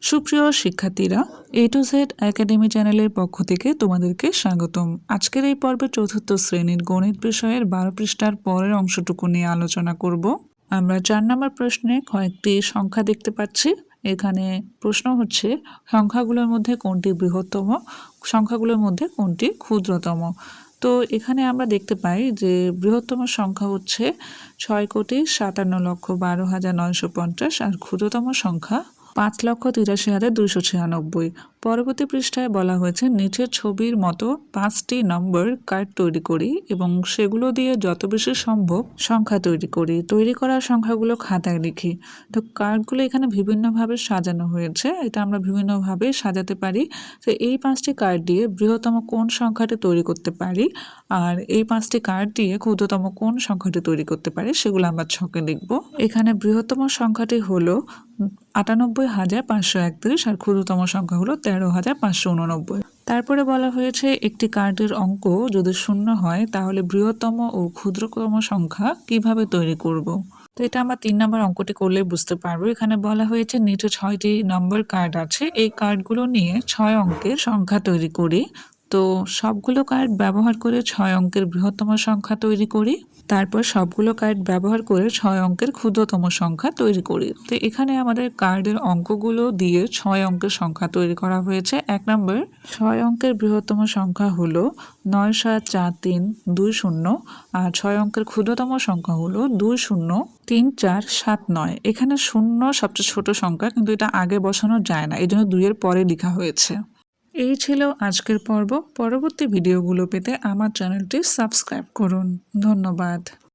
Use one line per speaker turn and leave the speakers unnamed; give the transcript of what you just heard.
সুপ্রিয় শিক্ষার্থীরা, এ to Z academy চ্যানেলের পক্ষ থেকে তোমাদেরকে স্বাগতম। আজকের এই পর্বে চতুর্থ শ্রেণীর গণিত বিষয়ের 12 পৃষ্ঠার পরের অংশটুকু নিয়ে আলোচনা করব। আমরা 4 নম্বর প্রশ্নে কয়েকটি সংখ্যা দেখতে পাচ্ছি। এখানে প্রশ্ন হচ্ছে সংখ্যাগুলোর মধ্যে কোনটি বৃহত্তম, সংখ্যাগুলোর মধ্যে কোনটি ক্ষুদ্রতম। তো এখানে আমরা দেখতে পাই যে বৃহত্তম সংখ্যা হচ্ছে 6,57,12,950 আর ক্ষুদ্রতম সংখ্যা 5,83,296। পরবর্তী পৃষ্ঠায় বলা হয়েছে নিচের ছবির মতো 5টি নম্বর কার্ড তৈরি করি এবং সেগুলো দিয়ে যত বেশি সম্ভব সংখ্যা তৈরি করি। তৈরি করা সংখ্যাগুলো খাতায় লিখি। তো কার্ডগুলো এখানে বিভিন্নভাবে সাজানো হয়েছে, এটা আমরা বিভিন্নভাবে সাজাতে পারি। তো এই 5টি কার্ড দিয়ে বৃহত্তম কোন সংখ্যাটি তৈরি করতে পারি আর এই 5টি কার্ড দিয়ে ক্ষুদ্রতম কোন সংখ্যাটি তৈরি করতে পারি সেগুলো আমরা ছকে লিখব। এখানে বৃহত্তম সংখ্যাটি হলো 98,531 আর ক্ষুদ্রতম সংখ্যা হলো 13,589। তারপরে বলা হয়েছে একটি কার্ডের অঙ্ক যদি শূন্য হয় তাহলে বৃহত্তম ও ক্ষুদ্রতম সংখ্যা কিভাবে তৈরি করব। তো এটা আমরা 3 নম্বর অঙ্কটি করলে বুঝতে পারবো। এখানে বলা হয়েছে নিচে 6টি নম্বর কার্ড আছে, এই কার্ডগুলো নিয়ে 6 অঙ্কের সংখ্যা তৈরি করি। তো সবগুলো কার্ড ব্যবহার করে 6 অঙ্কের বৃহত্তম সংখ্যা তৈরি করি, তারপর সবগুলো কার্ড ব্যবহার করে 6 অঙ্কের ক্ষুদ্রতম সংখ্যা তৈরি করি। তো এখানে আমাদের কার্ডের অঙ্কগুলো দিয়ে 6 অঙ্কের সংখ্যা তৈরি করা হয়েছে। 1 নম্বর 6 অঙ্কের বৃহত্তম সংখ্যা হলো 974320 আর 6 অঙ্কের ক্ষুদ্রতম সংখ্যা হলো 203479। এখানে শূন্য সবচেয়ে ছোট সংখ্যা, কিন্তু এটা আগে বসানো যায় না, এই জন্য 2 এর পরে লেখা হয়েছে। এই ছিল আজকের পর্ব। পরবর্তী ভিডিওগুলো পেতে আমার চ্যানেলটি সাবস্ক্রাইব করুন। ধন্যবাদ।